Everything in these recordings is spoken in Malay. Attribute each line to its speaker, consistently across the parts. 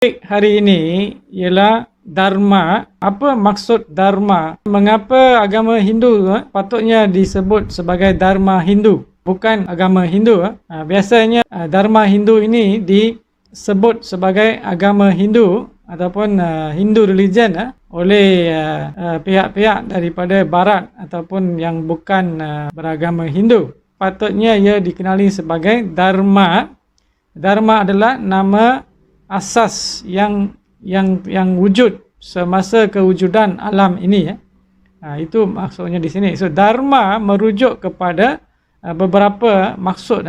Speaker 1: Topik hari ini ialah Dharma. Apa maksud Dharma? Mengapa agama Hindu patutnya disebut sebagai Dharma Hindu, bukan agama Hindu? Biasanya Dharma Hindu ini disebut sebagai agama Hindu ataupun Hindu religion oleh pihak-pihak daripada Barat ataupun yang bukan beragama Hindu. Patutnya ia dikenali sebagai Dharma. Dharma adalah nama asas yang wujud semasa kewujudan alam ini. Itu maksudnya di sini. So dharma merujuk kepada beberapa maksud.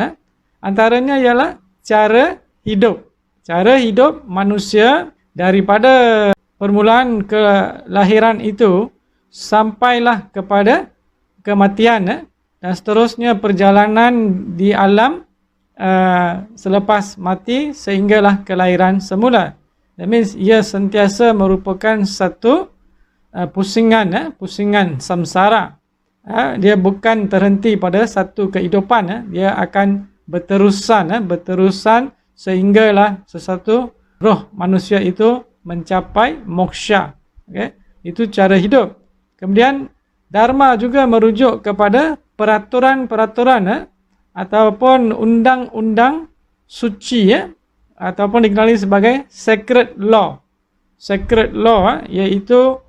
Speaker 1: Antaranya ialah cara hidup. Cara hidup manusia daripada permulaan kelahiran itu sampailah kepada kematian dan seterusnya perjalanan di alam selepas mati sehinggalah kelahiran semula. That means ia sentiasa merupakan satu pusingan samsara. Dia bukan terhenti pada satu kehidupan. Dia akan berterusan sehinggalah sesuatu roh manusia itu mencapai moksha. Okay? Itu cara hidup. Kemudian dharma juga merujuk kepada peraturan-peraturan ataupun undang-undang suci ataupun dikenali sebagai sacred law. Sacred law iaitu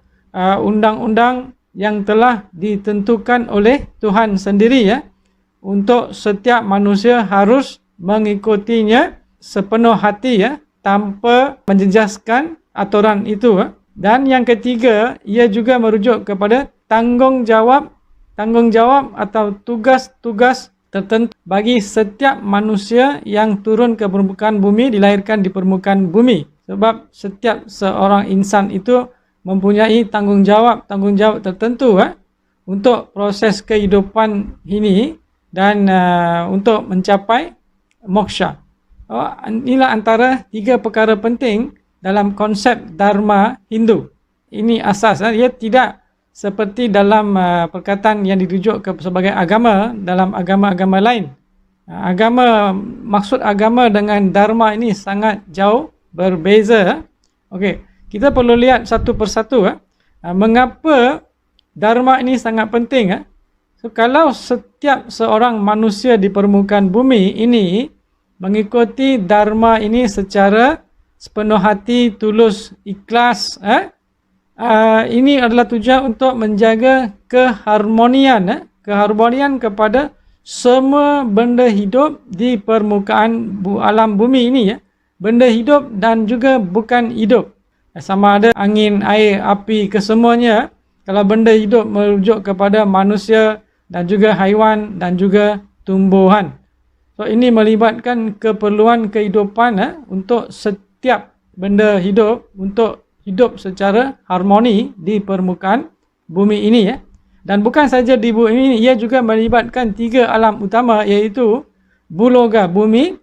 Speaker 1: undang-undang yang telah ditentukan oleh Tuhan sendiri untuk setiap manusia harus mengikutinya sepenuh hati tanpa menjejaskan aturan itu. Dan yang ketiga, ia juga merujuk kepada tanggungjawab atau tugas-tugas tertentu bagi setiap manusia yang turun ke permukaan bumi, dilahirkan di permukaan bumi. Sebab setiap seorang insan itu mempunyai tanggungjawab tertentu untuk proses kehidupan ini dan untuk mencapai moksha. Inilah antara tiga perkara penting dalam konsep Dharma Hindu. Ini asas. Ia tidak seperti dalam perkataan yang dirujuk sebagai agama dalam agama-agama lain. Maksud agama dengan dharma ini sangat jauh berbeza. Okey, kita perlu lihat satu persatu mengapa dharma ini sangat penting. So kalau setiap seorang manusia di permukaan bumi ini mengikuti dharma ini secara sepenuh hati, tulus, ikhlas, ini adalah tujuan untuk menjaga keharmonian kepada semua benda hidup di permukaan alam bumi ini benda hidup dan juga bukan hidup. Sama ada angin, air, api, kesemuanya. Kalau benda hidup merujuk kepada manusia dan juga haiwan dan juga tumbuhan. So ini melibatkan keperluan kehidupan untuk setiap benda hidup untuk hidup secara harmoni di permukaan bumi ini Dan bukan saja di bumi ini, ia juga melibatkan tiga alam utama iaitu buloga bumi,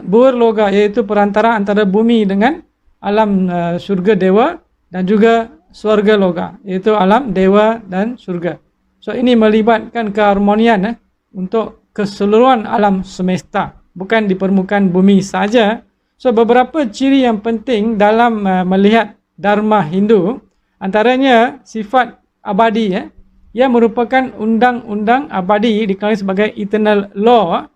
Speaker 1: burloga iaitu perantara antara bumi dengan alam syurga dewa dan juga swarga loga iaitu alam dewa dan syurga. So ini melibatkan keharmonian untuk keseluruhan alam semesta, bukan di permukaan bumi saja. So beberapa ciri yang penting dalam melihat Dharma Hindu, antaranya sifat abadi. Ia merupakan undang-undang abadi dikenali sebagai eternal law,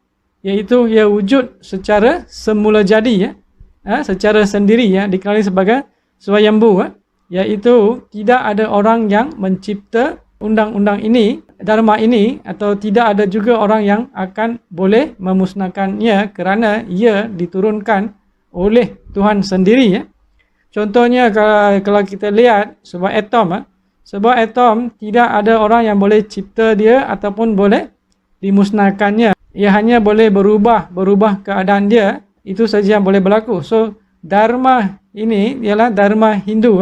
Speaker 1: iaitu ia wujud secara semula jadi, secara sendiri, dikenali sebagai swayambhu, iaitu tidak ada orang yang mencipta undang-undang ini, dharma ini, atau tidak ada juga orang yang akan boleh memusnahkannya kerana ia diturunkan oleh Tuhan sendiri. Contohnya kalau kita lihat sebuah atom tidak ada orang yang boleh cipta dia ataupun boleh dimusnahkannya. Ia hanya boleh berubah keadaan dia, itu saja yang boleh berlaku. So dharma ini ialah dharma Hindu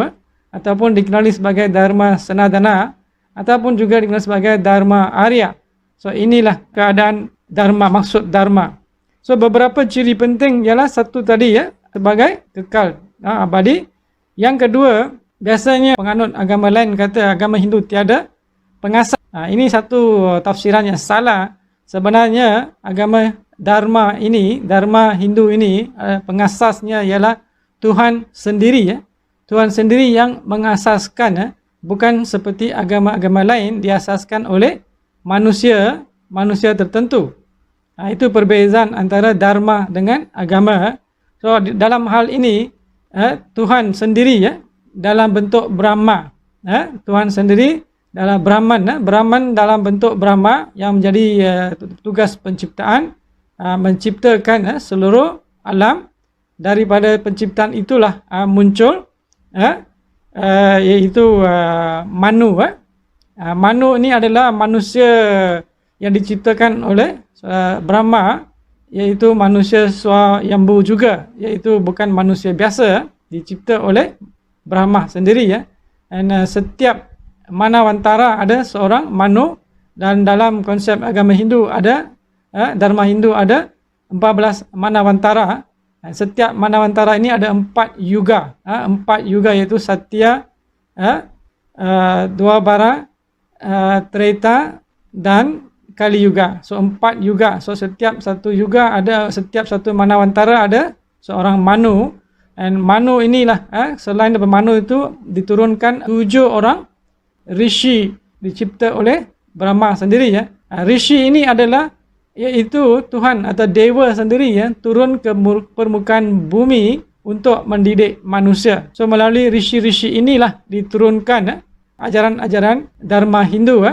Speaker 1: ataupun dikenali sebagai dharma Sanatana ataupun juga dikenali sebagai dharma Arya. So inilah keadaan dharma, maksud dharma. So beberapa ciri penting ialah satu tadi sebagai kekal, abadi. Yang kedua, biasanya penganut agama lain kata agama Hindu tiada pengasas. Ini satu tafsiran yang salah. Sebenarnya agama Dharma Hindu ini pengasasnya ialah Tuhan sendiri ya. Tuhan sendiri yang mengasaskan ya. Bukan seperti agama-agama lain diasaskan oleh manusia tertentu. Itu perbezaan antara dharma dengan agama. So dalam hal ini Tuhan sendiri ya dalam bentuk Brahma. Tuhan sendiri dalam Brahman, Brahman dalam bentuk Brahma yang menjadi tugas penciptaan, menciptakan seluruh alam. Daripada penciptaan itulah muncul iaitu Manu. Manu ini adalah manusia yang diciptakan oleh Brahma, iaitu manusia Swayambhu juga, iaitu bukan manusia biasa, dicipta oleh Brahma sendiri ya. Dan setiap manawantara ada seorang Manu, dan dalam konsep agama Hindu ada Dharma Hindu ada 14 manawantara. Setiap manawantara ini ada 4 yuga. 4 yuga iaitu Satya, Dwapara, Treta dan Kali Yuga. So 4 yuga. So setiap satu yuga ada, setiap satu manawantara ada seorang Manu. Dan Manu inilah selain daripada Manu itu diturunkan 7 orang Rishi dicipta oleh Brahma sendiri ya. Rishi ini adalah iaitu Tuhan atau Dewa sendiri ya turun ke permukaan bumi untuk mendidik manusia. So melalui rishi-rishi inilah diturunkan ajaran-ajaran Dharma Hindu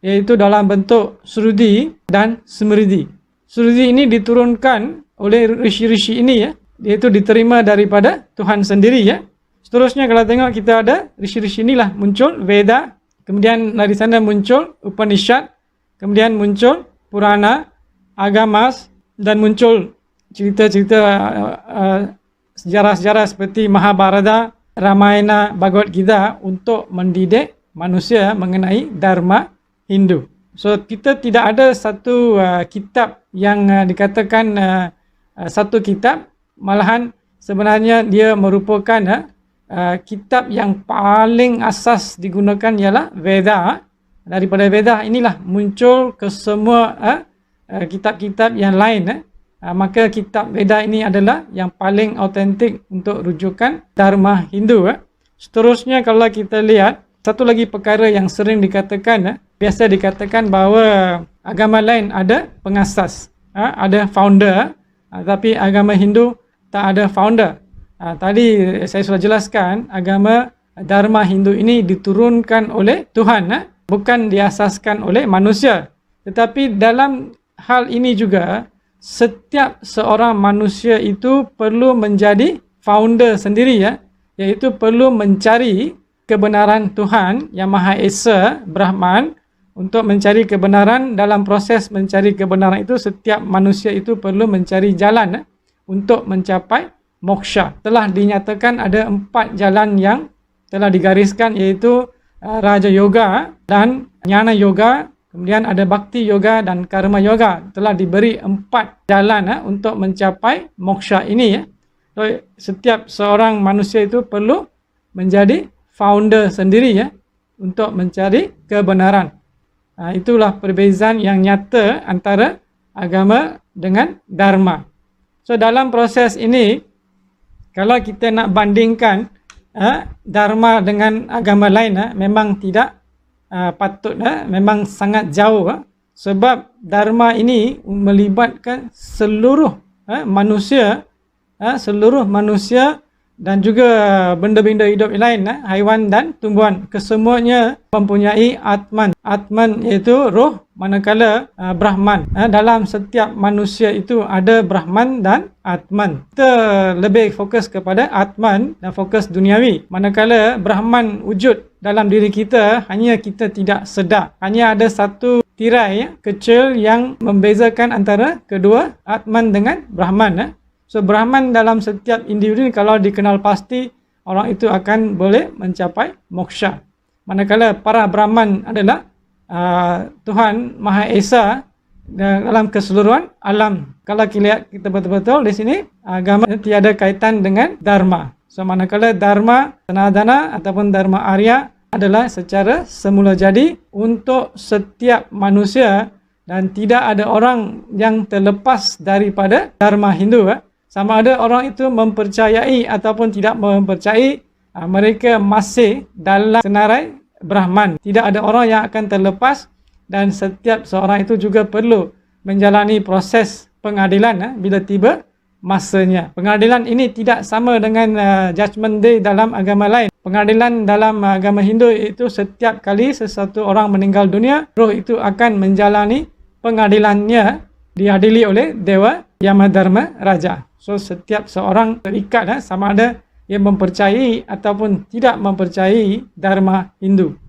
Speaker 1: iaitu dalam bentuk Sruti dan Smriti. Sruti ini diturunkan oleh rishi-rishi ini ya, iaitu diterima daripada Tuhan sendiri ya. Seterusnya kalau tengok kita ada rishi-rishi inilah muncul Veda, kemudian dari sana muncul Upanishad, kemudian muncul Purana, Agamas, dan muncul cerita-cerita sejarah-sejarah seperti Mahabharata, Ramayana, Bhagavad Gita untuk mendidik manusia mengenai Dharma Hindu. So kita tidak ada satu kitab yang dikatakan satu kitab, malahan sebenarnya dia merupakan kitab yang paling asas digunakan ialah Veda. Daripada Veda inilah muncul ke semua kitab-kitab yang lain. Maka kitab Veda ini adalah yang paling autentik untuk rujukan Dharma Hindu. Seterusnya kalau kita lihat, satu lagi perkara yang sering dikatakan, biasa dikatakan bahawa agama lain ada pengasas, ada founder, tapi agama Hindu tak ada founder. Tadi saya sudah jelaskan, agama Dharma Hindu ini diturunkan oleh Tuhan, bukan diasaskan oleh manusia. Tetapi dalam hal ini juga, setiap seorang manusia itu perlu menjadi founder sendiri ya, iaitu perlu mencari kebenaran Tuhan yang Maha Esa, Brahman. Untuk mencari kebenaran, dalam proses mencari kebenaran itu setiap manusia itu perlu mencari jalan untuk mencapai moksha. Telah dinyatakan ada 4 jalan yang telah digariskan, iaitu Raja Yoga dan Jnana Yoga, kemudian ada Bhakti Yoga dan Karma Yoga. Telah diberi 4 jalan untuk mencapai moksha ini ya. So, setiap seorang manusia itu perlu menjadi founder sendiri ya untuk mencari kebenaran. Itulah perbezaan yang nyata antara agama dengan Dharma. So dalam proses ini, kalau kita nak bandingkan Dharma dengan agama lain, memang tidak patut, memang sangat jauh. Sebab Dharma ini melibatkan seluruh manusia, dan juga benda-benda hidup lain, haiwan dan tumbuhan. Kesemuanya mempunyai Atman. Atman iaitu roh, manakala Brahman. Dalam setiap manusia itu ada Brahman dan Atman. Kita lebih fokus kepada Atman dan fokus duniawi. Manakala Brahman wujud dalam diri kita, hanya kita tidak sedar. Hanya ada satu tirai kecil yang membezakan antara kedua Atman dengan Brahman. So Brahman dalam setiap individu kalau dikenal pasti, orang itu akan boleh mencapai moksha. Manakala para Brahman adalah Tuhan Maha Esa dalam keseluruhan alam. Kalau kita lihat kita betul-betul di sini, agama tiada kaitan dengan Dharma. So manakala Dharma Sanadana ataupun Dharma Arya adalah secara semula jadi untuk setiap manusia, dan tidak ada orang yang terlepas daripada Dharma Hindu. sama ada orang itu mempercayai ataupun tidak mempercayai, mereka masih dalam senarai Brahman. Tidak ada orang yang akan terlepas dan setiap seorang itu juga perlu menjalani proses pengadilan bila tiba masanya. Pengadilan ini tidak sama dengan Judgment Day dalam agama lain. Pengadilan dalam agama Hindu itu setiap kali sesuatu orang meninggal dunia, roh itu akan menjalani pengadilannya, diadili oleh Dewa Yamadharma Raja. So setiap seorang terikat sama ada yang mempercayai ataupun tidak mempercayai Dharma Hindu.